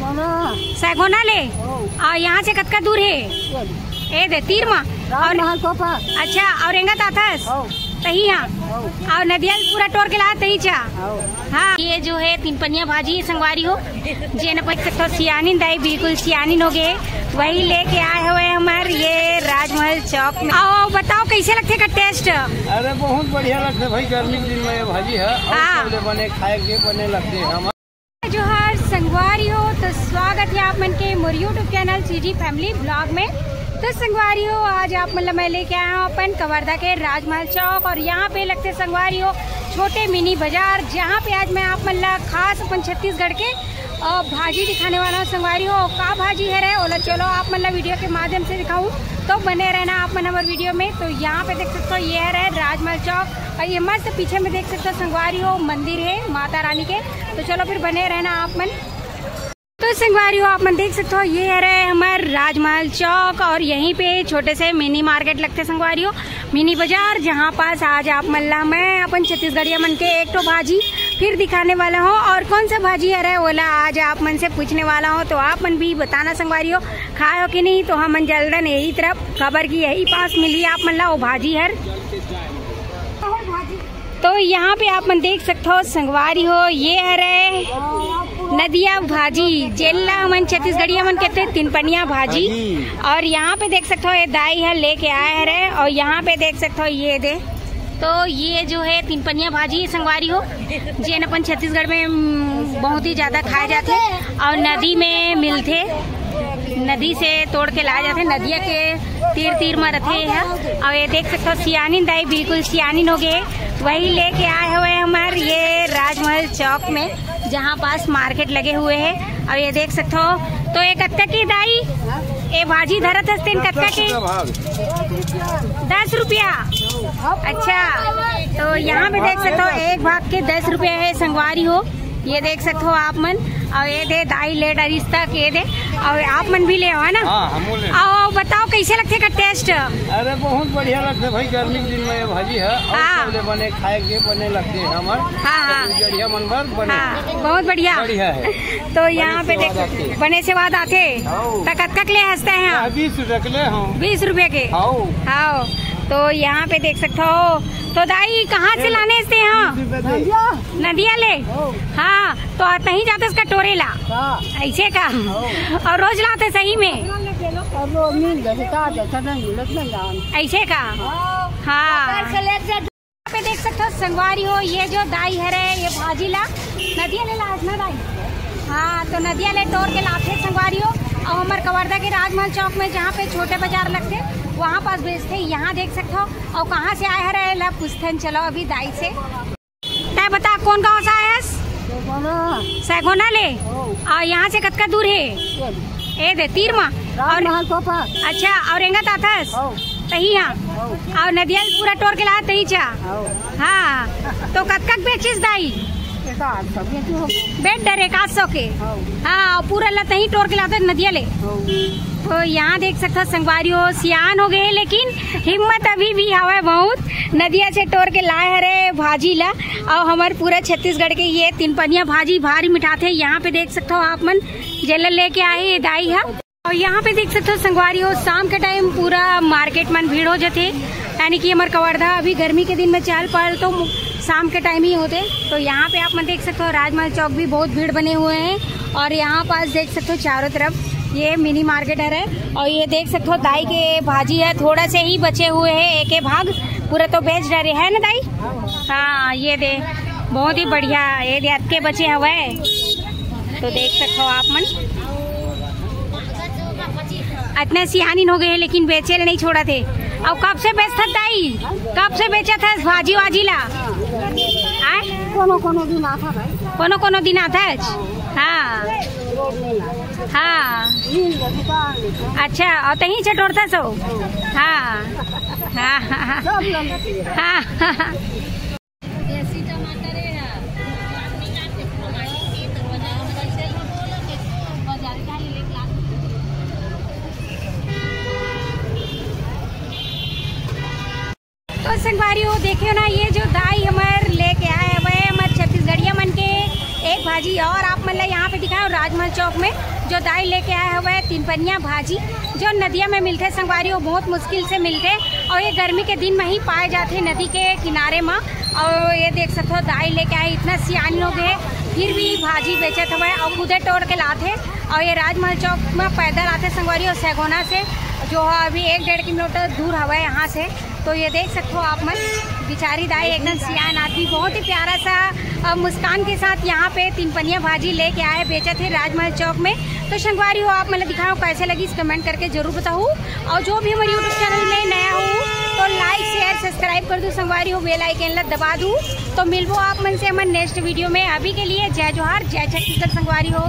सैगोना ले और यहाँ से कतका दूर है? ए दे तीर मा और अच्छा और एंगा ताथस तही यहाँ और नदिया पूरा टोर के ला तही चा। हाँ ये जो है तीन पनिया भाजी संगवारी हो जे न पच सकते सियानी दाई बिल्कुल सियानी हो गए वही लेके आए हुए हमारे ये राजमहल चौक में। आओ बताओ कैसे लगते का टेस्ट? अरे बहुत बढ़िया लगते भाई, गर्मी के दिन में ये भाजी है और बने खाए के बने लगते हैं हमारे जो हर संगवारी हो। तो स्वागत है आप मन के मोर YouTube channel CG family vlog में। तो संगवारी हो आज आप मतलब मैं लेके आया हूँ अपन कवर्धा के राजमहल चौक और यहाँ पे लगते संगवारी हो छोटे मिनी बाजार, जहाँ पे आज मैं आप मतलब खास अपन छत्तीसगढ़ के भाजी दिखाने वाला हूँ। संगवारी हो का भाजी है रे ओला, चलो आप मतलब वीडियो के माध्यम से दिखाऊँ तो बने रहना आप मन हमारे वीडियो में। तो यहाँ पे देख सकते हो ये है राजमहल चौक और ये मस्त पीछे में देख सकते हो संगवारी हो मंदिर है माता रानी के। तो चलो फिर बने रहना आप मन। तो संगवारी हो आप मन देख सकते हो ये है हमारे राजमहल चौक और यहीं पे छोटे से मिनी मार्केट लगते संगवारी हो मिनी बाजार, जहाँ पास आज आप मल्ला मैं अपन छत्तीसगढ़िया मन के एक तो भाजी फिर दिखाने वाला हूँ। और कौन सा भाजी है ओला आज आप मन से पूछने वाला हूँ, तो आप मन भी बताना संगवारी हो खाए हो कि नहीं। तो हम मन जल्दन यही तरफ खबर की यही पास मिली आप मन ला वो भाजी है। तो यहाँ पे आप मन देख सकते हो संगवारी हो ये है नदिया भाजी जेला मन छत्तीसगढ़िया मन कहते तीन पनिया भाजी। और यहाँ पे देख सकते हो ये दाई है लेके आया है और यहाँ पे देख सकते हो ये दे। तो ये जो है तीन पनिया भाजी संगवारी हो जे अपन छत्तीसगढ़ में बहुत ही ज्यादा खाए जाते और नदी में मिलते, नदी से तोड़ के लाए जाते, नदिया के तीर तीर में रहते हैं। और ये देख सकते हो सियानी दाई बिल्कुल सियानी हो गए वही लेके आए हुए हमारे ये राजमहल चौक में, जहाँ पास मार्केट लगे हुए हैं। और ये देख सकते हो तो ये कत्का की दाई ये भाजी धरत हस्ते कत्का की 10 रुपया। अच्छा तो यहाँ पे देख सकते हो एक भाग के 10 रुपया है संगवारी हो, ये देख सकते हो आप मन। और ये दे दाई ले डरिस्ता के दे और आप मन भी ले हो ना। आओ बताओ कैसे लगते का टेस्ट? अरे बहुत बढ़िया लगते भाई, गर्मी के दिन में ये भाजी है और बने खाए के बने लगते हैं हमारे मन भर बने बहुत बढ़िया है। तो यहाँ पे देख बने से बाद आते कतक ले हंसते हैं 20 रुपए के। हाँ तो यहाँ पे देख सकते हो। तो दाई कहाँ से लाने से यहाँ नदिया ले? हाँ तो नहीं जाते इसका टोरे ला ऐसे का और रोज लाते सही में ऐसे का। हाँ पे देख सकते हो संगवारी हो ये जो दाई है ये भाजी ला नदिया ले ला ना दाई। हाँ तो नदिया ले तोड़ के लाते संगवारी हो और हमारे कवर्धा के राजमहल चौक में जहाँ पे छोटे बाजार लगते वहाँ पास बेचते। यहाँ देख सकते हो और कहाँ से आया है ला पूछते चलो अभी दाई से। तय बता कौन गाँव से आया? सैगोना ले और यहाँ से कतका दूर है? ए दे तीर मा और अच्छा और एंगा ताथस तही यहाँ और नदिया पूरा टोर के ला तही चा। हाँ तो कतका बेचिस दाई? बेट डरे 800 के। हाँ पूरा ला तही टोर के लाते नदिया ले। तो यहाँ देख सकते हो संगवारी हो सियान हो गए लेकिन हिम्मत अभी भी हवा बहुत, नदिया से टोर के लाए हरे भाजी ला और हमारे पूरा छत्तीसगढ़ के ये तीन पनिया भाजी भारी मिठाते। यहाँ पे देख सकते हो आप मन जेल लेके आए दाई है। और यहाँ पे देख सकते हो संगवारी हो शाम के टाइम पूरा मार्केट मन भीड़ हो जाते, यानी कि हमारे कवर्धा अभी गर्मी के दिन में चहल पहल तो शाम के टाइम ही होते। तो यहाँ पे आप मन देख सकते हो राजमहल चौक भी बहुत भीड़ बने हुए हैं और यहाँ पास देख सकते हो चारों तरफ ये मिनी मार्केट है। और ये देख सकते हो दाई के भाजी है थोड़ा से ही बचे हुए हैं एक भाग, पूरा तो बेच डरे है ना दाई। हाँ ये दे बहुत ही बढ़िया ये दे के बचे हुए तो देख सकते हो आप मन। इतना सियानी हो गए लेकिन बेचे नहीं छोड़ा थे। अब कब से बेचता दाई, कब से बेचा था भाजी वाजी ला? कोनो दिन आता है। हाँ हाँ अच्छा और तही चटोरता सो। हाँ हाँ हाँ हाँ तो संगवारी हो देखियो ना ये जो दाई हमारे लेके आए हुए हमारे छत्तीसगढ़िया मन के एक भाजी। और आप मतलब यहाँ पे दिखाओ राजमहल चौक में जो दाई लेके आया हुआ है 3 पनिया भाजी, जो नदिया में मिलते संगवारी हो, बहुत मुश्किल से मिलते और ये गर्मी के दिन में ही पाए जाते नदी के किनारे में। और ये देख सकते हो दाई लेके आए, इतना सियान लोग है फिर भी भाजी बेचत हुआ है और खुदे तोड़ के लाते। और ये राजमहल चौक में पैदल आते संगवारी और सैगोना से जो अभी 1-1.5 किलोमीटर दूर हवा है यहाँ से। तो ये देख सकते हो आप मन, बिचारी दाई एकदम सियान आदमी, बहुत ही प्यारा सा मुस्कान के साथ यहाँ पे 3 पनिया भाजी लेके आए, बेचे थे राजमहल चौक में। तो संगवारी हो आप मतलब दिखाओ कैसे लगी, कमेंट करके जरूर बताओ। और जो भी हमारे यूट्यूब चैनल में नया हो तो लाइक शेयर सब्सक्राइब कर दो संगवारी हो, बेल आइकन दबा दूँ। तो मिलबो आप मन से हमारे नेक्स्ट वीडियो में। अभी के लिए जय जोहार, जय छत्तीसगढ़ संगवारी हो।